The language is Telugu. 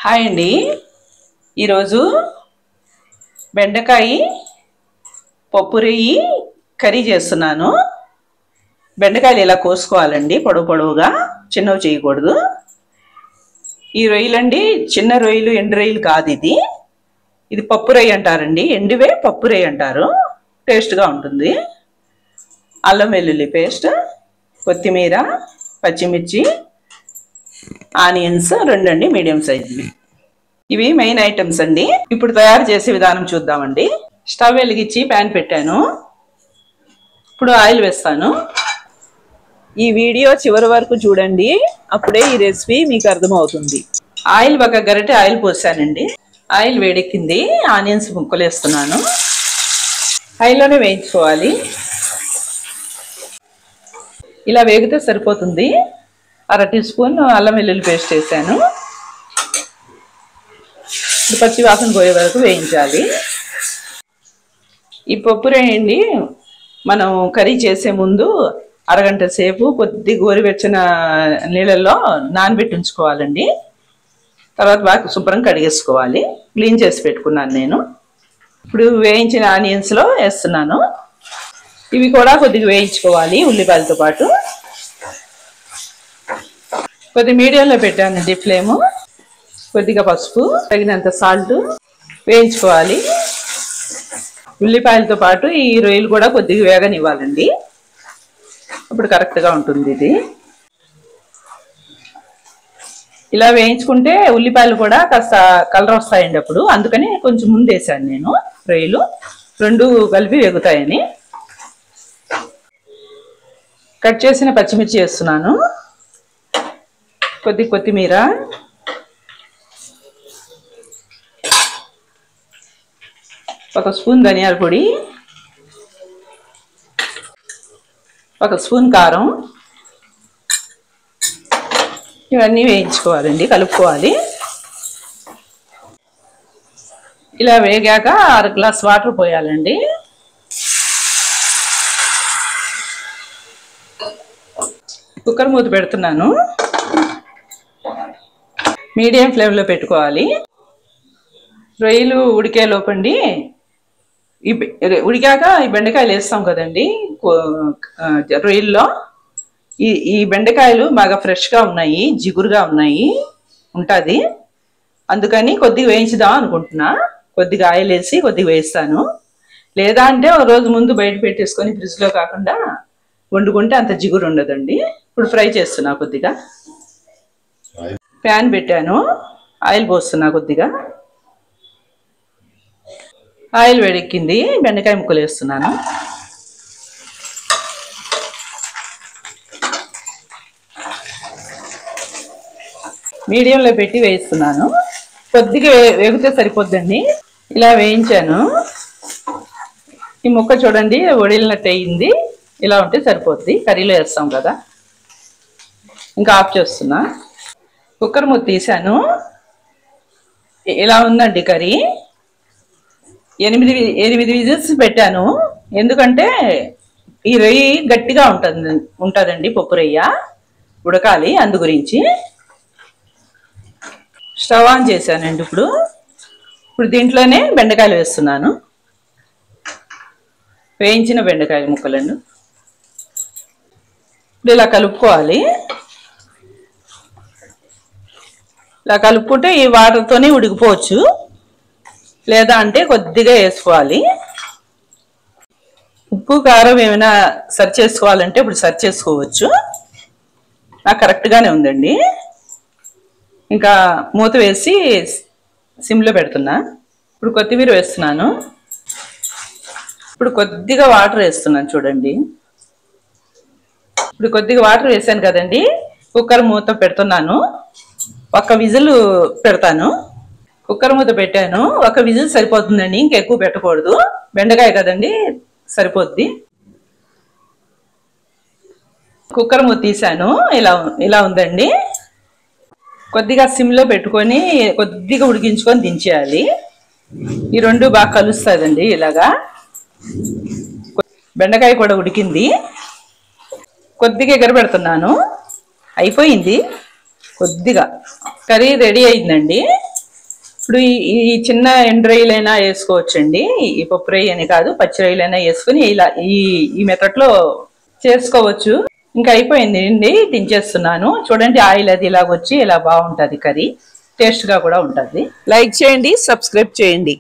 హాయ్ అండి, ఈరోజు బెండకాయ పప్పు రొయ్యి కర్రీ చేస్తున్నాను. బెండకాయలు ఇలా కోసుకోవాలండి, పొడవు పొడవుగా, చిన్నవి చేయకూడదు. ఈ రొయ్యలండి చిన్న రొయ్యలు, ఎండు రొయ్యలు కాదు. ఇది పప్పు రొయ్యి అంటారండి, ఎండువే పప్పు రొయ్యి అంటారు. టేస్ట్గా ఉంటుంది. అల్లం వెల్లుల్లి పేస్ట్, కొత్తిమీర, పచ్చిమిర్చి, ఆనియన్స్ 2 అండి, మీడియం సైజువి. ఇవి మెయిన్ ఐటమ్స్ అండి. ఇప్పుడు తయారు చేసే విధానం చూద్దామండి. స్టవ్ వెలిగించి ప్యాన్ పెట్టాను. ఇప్పుడు ఆయిల్ వేస్తాను. ఈ వీడియో చివరి వరకు చూడండి, అప్పుడే ఈ రెసిపీ మీకు అర్థమవుతుంది. ఆయిల్ ఒక గరిటె ఆయిల్ పోసానండి. ఆయిల్ వేడెక్కింది. ఆనియన్స్ ముక్కలు వేస్తున్నాను. హైలోనే వేయించుకోవాలి. ఇలా వేగితే సరిపోతుంది. 1/2 టీ స్పూన్ అల్లం వెల్లుల్లి పేస్ట్ వేసాను. పచ్చి వాసన పోయే వరకు వేయించాలి. ఈ పప్పు రొయ్యండి మనం కర్రీ చేసే ముందు అరగంట సేపు కొద్ది గోరువెచ్చన నీళ్ళల్లో నానబెట్టి ఉంచుకోవాలండి. తర్వాత బాగా శుభ్రం కడిగేసుకోవాలి. క్లీన్ చేసి పెట్టుకున్నాను నేను. ఇప్పుడు వేయించిన ఆనియన్స్లో వేస్తున్నాను. ఇవి కూడా కొద్దిగా వేయించుకోవాలి ఉల్లిపాయలతో పాటు. కొద్ది మీడియంలో పెట్టానండి ఫ్లేము. కొద్దిగా పసుపు, తగినంత సాల్ట్ వేయించుకోవాలి. ఉల్లిపాయలతో పాటు ఈ రొయ్యలు కూడా కొద్దిగా వేగనివ్వాలండి. అప్పుడు కరెక్ట్గా ఉంటుంది ఇది. ఇలా వేయించుకుంటే ఉల్లిపాయలు కూడా కాస్త కలర్ వస్తాయండి అప్పుడు. అందుకని కొంచెం ముందు వేసాను నేను. రొయ్యలు 2 కలిపి వేగుతాయని. కట్ చేసిన పచ్చిమిర్చి వేస్తున్నాను. కొద్ది కొత్తిమీర, ఒక స్పూన్ ధనియాల పొడి, ఒక స్పూన్ కారం. ఇవన్నీ వేయించుకోవాలండి, కలుపుకోవాలి. ఇలా వేగాక 1/2 గ్లాస్ వాటర్ పోయాలండి. కుక్కర్ మూత పెడుతున్నాను. మీడియం ఫ్లేమ్లో పెట్టుకోవాలి. రొయ్యలు ఉడికే లోపండి ఉడికాక ఈ బెండకాయలు వేస్తాం కదండి రొయ్యల్లో. ఈ బెండకాయలు బాగా ఫ్రెష్గా ఉన్నాయి, జిగురుగా ఉంటుంది. అందుకని కొద్దిగా వేయించుదాం అనుకుంటున్నా. కొద్దిగా ఆయిల్ వేసి కొద్దిగా వేస్తాను. లేదా అంటే ఒక రోజు ముందు బయట పెట్టేసుకొని ఫ్రిడ్జ్లో కాకుండా వండుకుంటే అంత జిగురు ఉండదండి. ఇప్పుడు ఫ్రై చేస్తున్నా. కొద్దిగా ప్యాన్ పెట్టాను. ఆయిల్ పోస్తున్నా. కొద్దిగా ఆయిల్ వేడెక్కింది. బెండకాయ ముక్కలు వేస్తున్నాను. మీడియంలో పెట్టి వేయిస్తున్నాను. కొద్దిగా వేగితే సరిపోద్దండి. ఇలా వేయించాను. ఈ ముక్క చూడండి వడిలినట్టు అయింది. ఇలా ఉంటే సరిపోద్ది. కర్రీలో వేస్తాం కదా. ఇంకా ఆఫ్ చేస్తున్నా. కుక్కర్ మూత తీసాను. ఇలా ఉందండి కర్రీ. 8 విజిల్స్ పెట్టాను. ఎందుకంటే ఈ రొయ్యి గట్టిగా ఉంటుందండి పప్పు రొయ్య, ఉడకాలి. అందు గురించి స్టవ్ ఆన్ చేశానండి. ఇప్పుడు దీంట్లోనే బెండకాయలు వేస్తున్నాను. వేయించిన బెండకాయ ముక్కలను ఇప్పుడు ఇలా కలుపుకోవాలి. ఇలా కలుపుకుంటే ఈ వాటర్తోనే ఉడికిపోవచ్చు. లేదా అంటే కొద్దిగా వేసుకోవాలి. ఉప్పు కారం ఏమైనా సరి చేసుకోవాలంటే ఇప్పుడు సరి చేసుకోవచ్చు. నాకు కరెక్ట్గానే ఉందండి. ఇంకా మూత వేసి సిమ్లో పెడుతున్నా. ఇప్పుడు కొత్తిమీర వేస్తున్నాను. ఇప్పుడు కొద్దిగా వాటర్ వేస్తున్నాను చూడండి. ఇప్పుడు కొద్దిగా వాటర్ వేసాను కదండి. కుక్కర్ మూత పెడుతున్నాను. 1 విజిల్ పెడతాను. కుక్కర్ మూత పెట్టాను. 1 విజిల్ సరిపోతుందండి, ఇంకెక్కువ పెట్టకూడదు. బెండకాయ కదండి, సరిపోద్ది. కుక్కర్ మూత తీసాను. ఇలా ఉందండి. కొద్దిగా సిమ్లో పెట్టుకొని కొద్దిగా ఉడికించుకొని దించేయాలి. ఈ 2 బాగా కలుస్తుందండి. ఇలాగా బెండకాయ కూడా ఉడికింది. కొద్దిగా ఎగరబెడుతున్నాను. అయిపోయింది. కొద్దిగా కర్రీ రెడీ అయిందండి. ఇప్పుడు ఈ చిన్న ఎండు రొయ్యలైనా వేసుకోవచ్చండి. ఈ పప్పు రొయ్య అని కాదు, పచ్చి రొయ్యలైనా వేసుకుని ఇలా ఈ మెథడ్లో చేసుకోవచ్చు. ఇంకా అయిపోయింది అండి, దించేస్తున్నాను. చూడండి ఆయిల్ అది ఇలాగొచ్చి ఇలా బాగుంటుంది కర్రీ, టేస్ట్గా కూడా ఉంటుంది. లైక్ చేయండి, సబ్స్క్రైబ్ చేయండి.